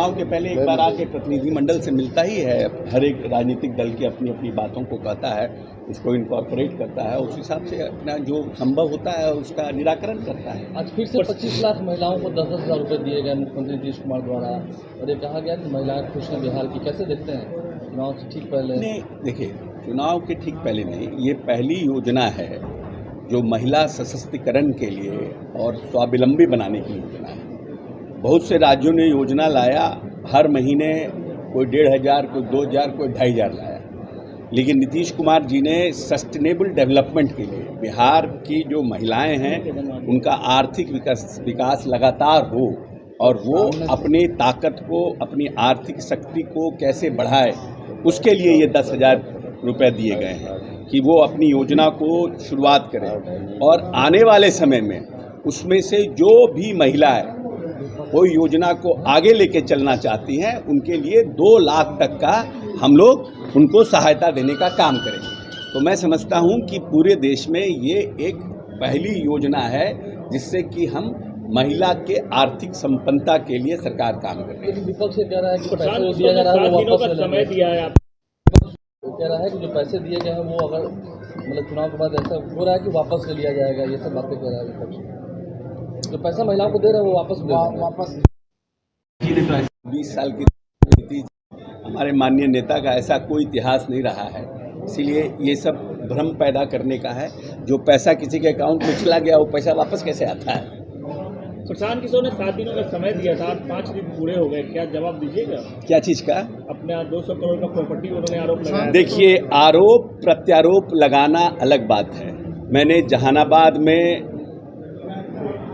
चुनाव के पहले एक बार आके प्रतिनिधिमंडल से मिलता ही है। हर एक राजनीतिक दल की अपनी अपनी बातों को कहता है, उसको इनकॉर्पोरेट करता है, उस हिसाब से अपना जो संभव होता है उसका निराकरण करता है। आज फिर से 25 लाख महिलाओं को 10-10 हज़ार रुपये दिए गए मुख्यमंत्री नीतीश कुमार द्वारा, और ये कहा गया कि महिलाएं खुश हैं बिहार की। कैसे देखते हैं चुनाव से ठीक पहले? नहीं, देखिए, चुनाव के ठीक पहले नहीं, ये पहली योजना है जो महिला सशक्तिकरण के लिए और स्वावलंबी बनाने की योजना है। बहुत से राज्यों ने योजना लाया, हर महीने कोई 1,500, कोई 2,000, कोई 2,500 लाया, लेकिन नीतीश कुमार जी ने सस्टेनेबल डेवलपमेंट के लिए बिहार की जो महिलाएं हैं उनका आर्थिक विकास लगातार हो और वो अपनी ताकत को, अपनी आर्थिक शक्ति को कैसे बढ़ाए, उसके लिए ये 10,000 रुपये दिए गए हैं कि वो अपनी योजना को शुरुआत करें। और आने वाले समय में उसमें से जो भी महिलाएं कोई योजना को आगे लेके चलना चाहती हैं, उनके लिए 2 लाख तक का हम लोग उनको सहायता देने का काम करेंगे। तो मैं समझता हूं कि पूरे देश में ये एक पहली योजना है जिससे कि हम महिला के आर्थिक संपन्नता के लिए सरकार काम कर रही है। विपक्ष कह रहा है कि पैसे दिया जा रहा है वो वापस समय दिया है। कह रहा है कि जो पैसे दिए गए हैं वो अगर मतलब चुनाव के बाद ऐसा हो रहा है कि वापस ले लिया जाएगा, ये सब बातें कह रहा है विपक्ष। जो पैसा महिलाओं को दे रहे हैं वो वापस 20 साल की नीति हमारे माननीय नेता का ऐसा कोई इतिहास नहीं रहा है, इसीलिए ये सब भ्रम पैदा करने का है। जो पैसा किसी के अकाउंट में चला गया वो पैसा वापस कैसे आता है? प्रशांत किशोर ने 7 दिनों का समय दिया था, 5 दिन पूरे हो गए, क्या जवाब दीजिएगा? क्या चीज़ का? अपना 200 करोड़ का प्रॉपर्टी उन्होंने आरोप लगाया। देखिए, आरोप प्रत्यारोप लगाना अलग बात है। मैंने जहानाबाद में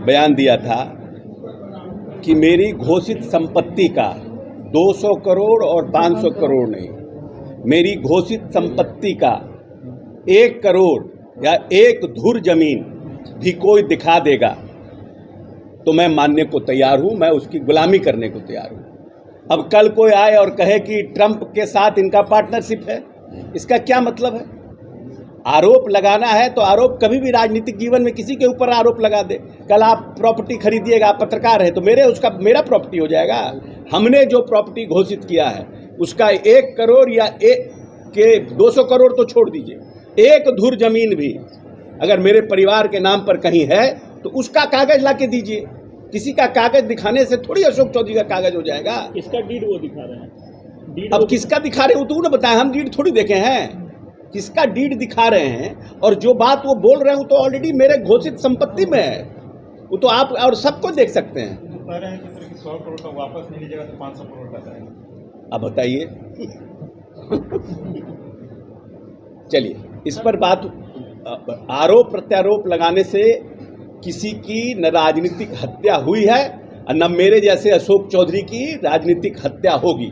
बयान दिया था कि मेरी घोषित संपत्ति का 200 करोड़ और 500 करोड़ नहीं, मेरी घोषित संपत्ति का 1 करोड़ या 1 धुर जमीन भी कोई दिखा देगा तो मैं मानने को तैयार हूं, मैं उसकी गुलामी करने को तैयार हूं। अब कल कोई आए और कहे कि ट्रंप के साथ इनका पार्टनरशिप है, इसका क्या मतलब है? आरोप लगाना है तो आरोप कभी भी राजनीतिक जीवन में किसी के ऊपर आरोप लगा दे। कल आप प्रॉपर्टी खरीदिएगा, आप पत्रकार है तो मेरा प्रॉपर्टी हो जाएगा। हमने जो प्रॉपर्टी घोषित किया है उसका 1 करोड़ या 200 करोड़ तो छोड़ दीजिए, 1 धुर जमीन भी अगर मेरे परिवार के नाम पर कहीं है तो उसका कागज ला के दीजिए। किसी का कागज दिखाने से थोड़ी अशोक चौधरी का कागज हो जाएगा। इसका डीड वो दिखा रहे हैं। अब किसका दिखा रहे हो तो उन्हें बताया, हम डीड थोड़ी देखे हैं। किसका डीड दिखा रहे हैं और जो बात वो बोल रहे हो तो ऑलरेडी मेरे घोषित संपत्ति में है, वो तो आप और सबको देख सकते हैं। कह रहे हैं कि 100 करोड़ का वापस नहीं लीजिएगा तो 500 करोड़ का जाएगा। अब बताइए। चलिए, इस पर बात, आरोप प्रत्यारोप लगाने से किसी की न राजनीतिक हत्या हुई है और न मेरे जैसे अशोक चौधरी की राजनीतिक हत्या होगी।